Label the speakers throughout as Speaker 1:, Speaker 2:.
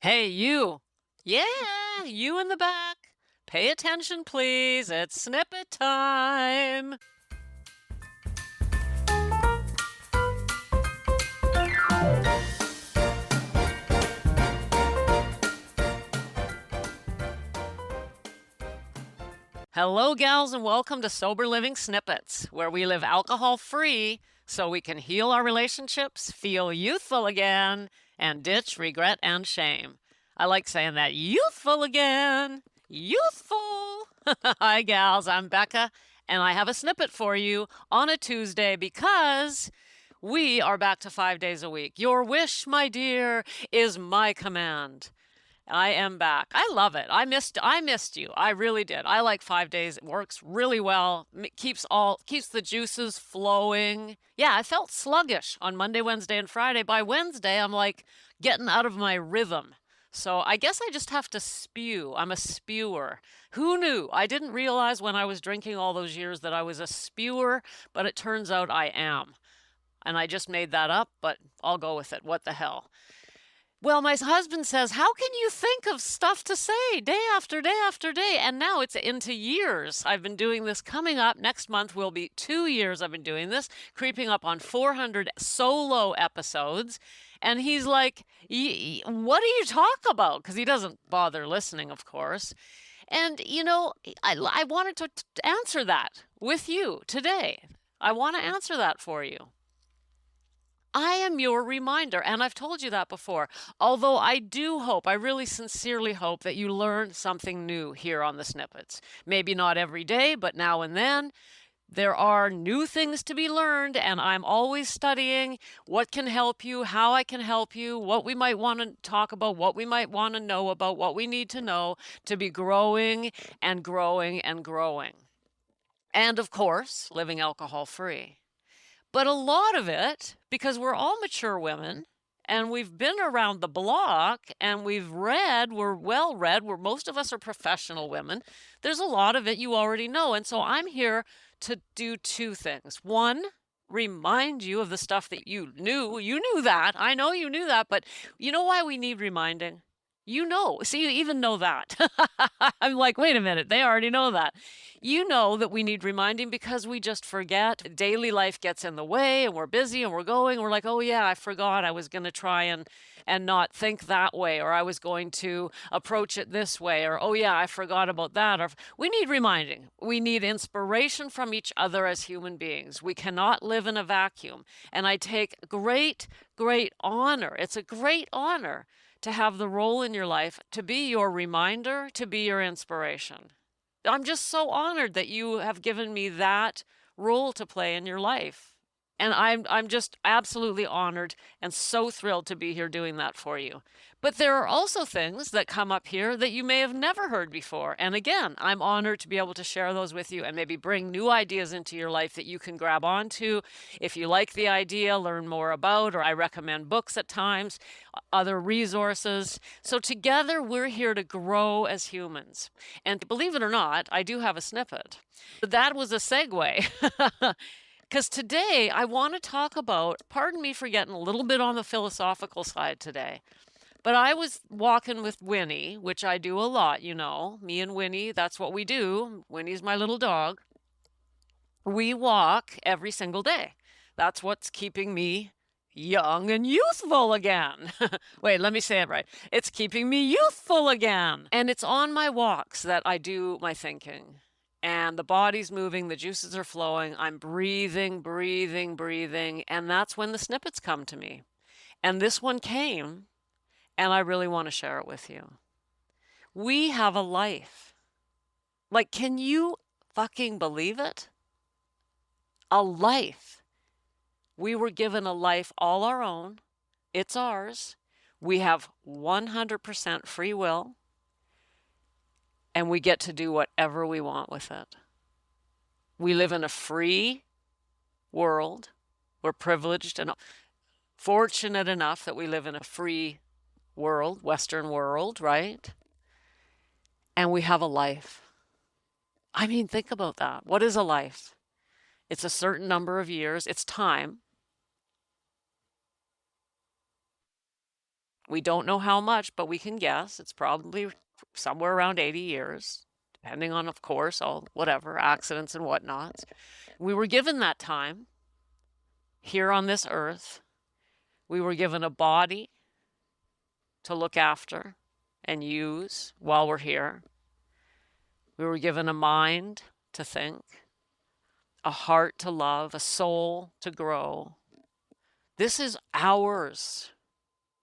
Speaker 1: Hey, you. Yeah, you in the back. Pay attention, please. It's snippet time. Hello, gals, and welcome to Sober Living Snippets, where we live alcohol free so we can heal our relationships, feel youthful again, and ditch regret and shame. I like saying that youthful again. Youthful. Hi, gals. I'm Becca, and I have a snippet for you on a Tuesday because we are back to 5 days a week. Your wish, my dear, is my command. I am back. I love it. I missed you. I really did. I like 5 days. It works really well. Keeps the juices flowing. Yeah, I felt sluggish on Monday, Wednesday, and Friday. By Wednesday, I'm like getting out of my rhythm. So I guess I just have to spew. I'm a spewer. Who knew? I didn't realize when I was drinking all those years that I was a spewer, but it turns out I am. And I just made that up, but I'll go with it. What the hell? Well, my husband says, how can you think of stuff to say day after day after day? And now it's into years. I've been doing this. Coming up next month will be 2 years I've been doing this, creeping up on 400 solo episodes. And he's like, what do you talk about? Because he doesn't bother listening, of course. And, I wanted to answer that with you today. I want to answer that for you. I am your reminder, and I've told you that before. Although I do hope, I really sincerely hope that you learn something new here on the snippets. Maybe not every day, but now and then. There are new things to be learned, and I'm always studying what can help you, how I can help you, what we might want to talk about, what we might want to know about, what we need to know to be growing and growing and growing. And of course, living alcohol free. But a lot of it, because we're all mature women and we've been around the block and we're well read, most of us are professional women. There's a lot of it you already know. And so I'm here to do two things. One, remind you of the stuff that you knew. You knew that. I know you knew that, but you know why we need reminding? You know, see, you even know that. I'm like, wait a minute, they already know that. You know that we need reminding because we just forget. Daily life gets in the way and we're busy and we're going. We're like, oh yeah, I forgot I was going to try and not think that way, or I was going to approach it this way, or oh yeah, I forgot about that. Or we need reminding. We need inspiration from each other as human beings. We cannot live in a vacuum. And I take great, great honor. It's a great honor to have the role in your life to be your reminder, to be your inspiration. I'm just so honored that you have given me that role to play in your life. And I'm just absolutely honored and so thrilled to be here doing that for you. But there are also things that come up here that you may have never heard before. And again, I'm honored to be able to share those with you and maybe bring new ideas into your life that you can grab onto. If you like the idea, learn more about, or I recommend books at times, other resources. So together we're here to grow as humans. And believe it or not, I do have a snippet. That was a segue. Because today I want to talk about, pardon me for getting a little bit on the philosophical side today, but I was walking with Winnie, which I do a lot, me and Winnie, that's what we do. Winnie's my little dog. We walk every single day. That's what's keeping me young and youthful again. Wait, let me say it right. It's keeping me youthful again. And it's on my walks that I do my thinking. And the body's moving, the juices are flowing, I'm breathing, breathing, breathing, and that's when the snippets come to me. And this one came, and I really want to share it with you. We have a life. Like, can you fucking believe it? A life. We were given a life all our own. It's ours. We have 100% free will, and we get to do whatever we want with it. We live in a free world. We're privileged and fortunate enough that we live in a free world, Western world, right? And we have a life. I mean, think about that. What is a life? It's a certain number of years. It's time. We don't know how much, but we can guess. It's probably somewhere around 80 years, depending on, of course, all whatever, accidents and whatnot. We were given that time here on this earth. We were given a body to look after and use while we're here. We were given a mind to think, a heart to love, a soul to grow. This is ours.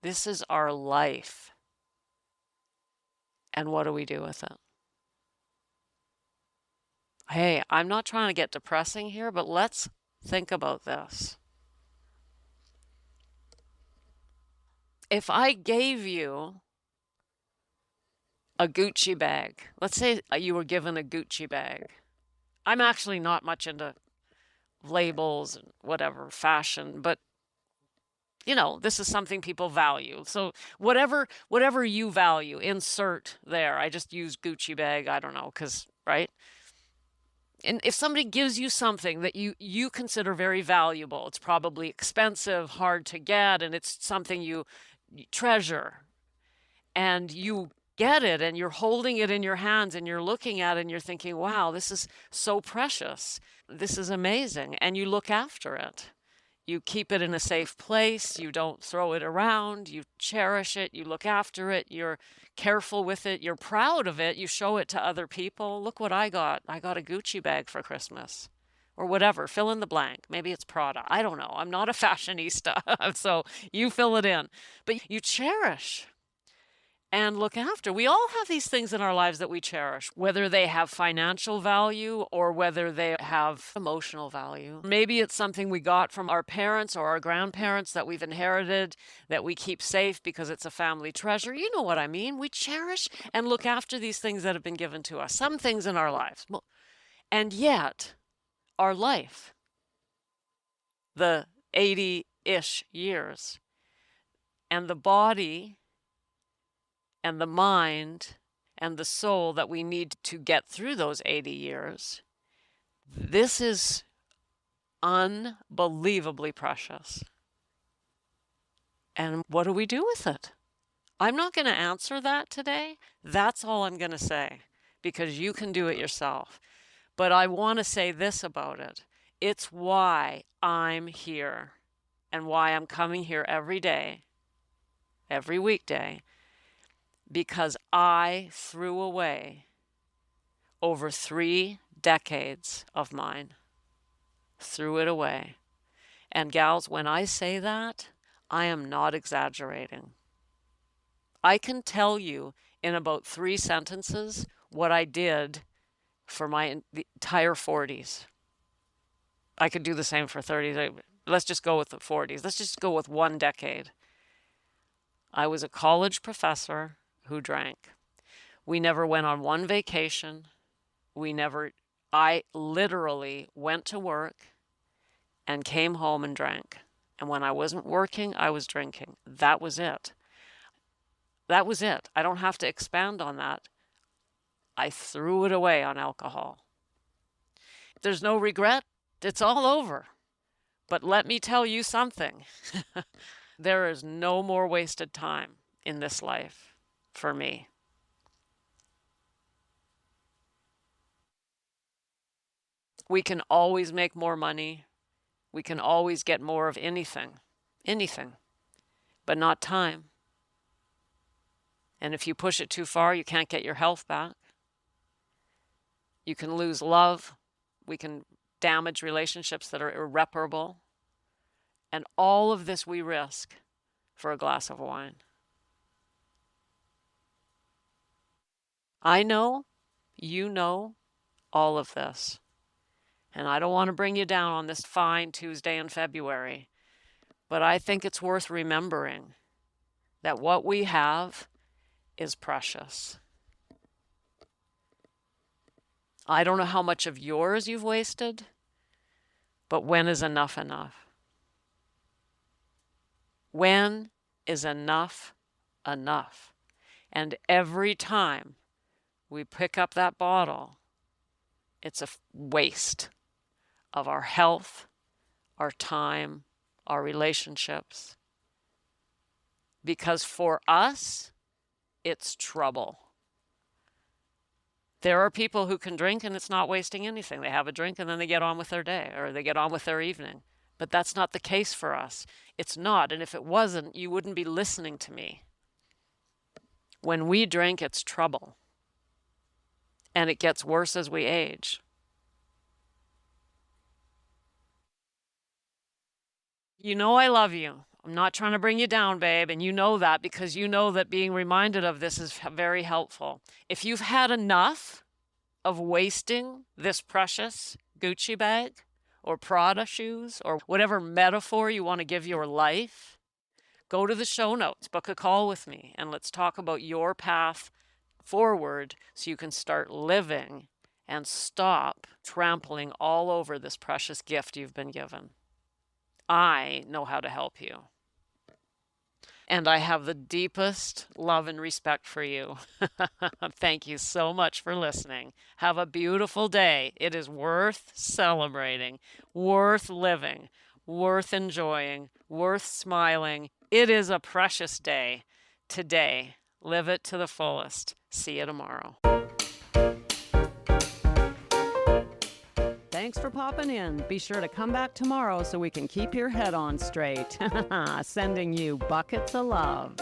Speaker 1: This is our life. And what do we do with it? Hey, I'm not trying to get depressing here, but let's think about this. If I gave you a Gucci bag, let's say you were given a Gucci bag. I'm actually not much into labels and whatever, fashion, but this is something people value. So whatever you value, insert there. I just use Gucci bag, I don't know, because, right? And if somebody gives you something that you consider very valuable, it's probably expensive, hard to get, and it's something you treasure, and you get it and you're holding it in your hands and you're looking at it and you're thinking, wow, this is so precious. This is amazing. And you look after it. You keep it in a safe place. You don't throw it around. You cherish it. You look after it. You're careful with it. You're proud of it. You show it to other people. Look what I got. I got a Gucci bag for Christmas. Or whatever, fill in the blank. Maybe it's Prada. I don't know. I'm not a fashionista, so you fill it in. But you cherish and look after. We all have these things in our lives that we cherish, whether they have financial value or whether they have emotional value. Maybe it's something we got from our parents or our grandparents that we've inherited that we keep safe because it's a family treasure. You know what I mean? We cherish and look after these things that have been given to us, some things in our lives. And yet, our life, the 80-ish years, and the body and the mind and the soul that we need to get through those 80 years, this is unbelievably precious. And what do we do with it? I'm not going to answer that today. That's all I'm going to say, because you can do it yourself. But I want to say this about it. It's why I'm here and why I'm coming here every day, every weekday, because I threw away over 3 decades of mine. Threw it away. And gals, when I say that, I am not exaggerating. I can tell you in about 3 sentences what I did for my entire 40s. I could do the same for 30. Let's just go with the 40s. Let's just go with 1 decade. I was a college professor who drank. We never went on one vacation. I literally went to work and came home and drank. And when I wasn't working, I was drinking. That was it. That was it. I don't have to expand on that. I threw it away on alcohol. There's no regret. It's all over. But let me tell you something. There is no more wasted time in this life for me. We can always make more money. We can always get more of anything, but not time. And if you push it too far, you can't get your health back. You can lose love. We can damage relationships that are irreparable. And all of this we risk for a glass of wine. I know, you know all of this. And I don't want to bring you down on this fine Tuesday in February, but I think it's worth remembering that what we have is precious. I don't know how much of yours you've wasted, but when is enough enough? When is enough enough? And every time we pick up that bottle, it's a waste of our health, our time, our relationships. because for us, it's trouble. There are people who can drink and it's not wasting anything. They have a drink and then they get on with their day or they get on with their evening. But that's not the case for us. It's not. And if it wasn't, you wouldn't be listening to me. When we drink, it's trouble. And it gets worse as we age. You know I love you. I'm not trying to bring you down, babe, and you know that because you know that being reminded of this is very helpful. If you've had enough of wasting this precious Gucci bag or Prada shoes or whatever metaphor you want to give your life, go to the show notes, book a call with me, and let's talk about your path forward so you can start living and stop trampling all over this precious gift you've been given. I know how to help you. And I have the deepest love and respect for you. Thank you so much for listening. Have a beautiful day. It is worth celebrating, worth living, worth enjoying, worth smiling. It is a precious day today. Live it to the fullest. See you tomorrow. Thanks for popping in. Be sure to come back tomorrow so we can keep your head on straight. Sending you buckets of love.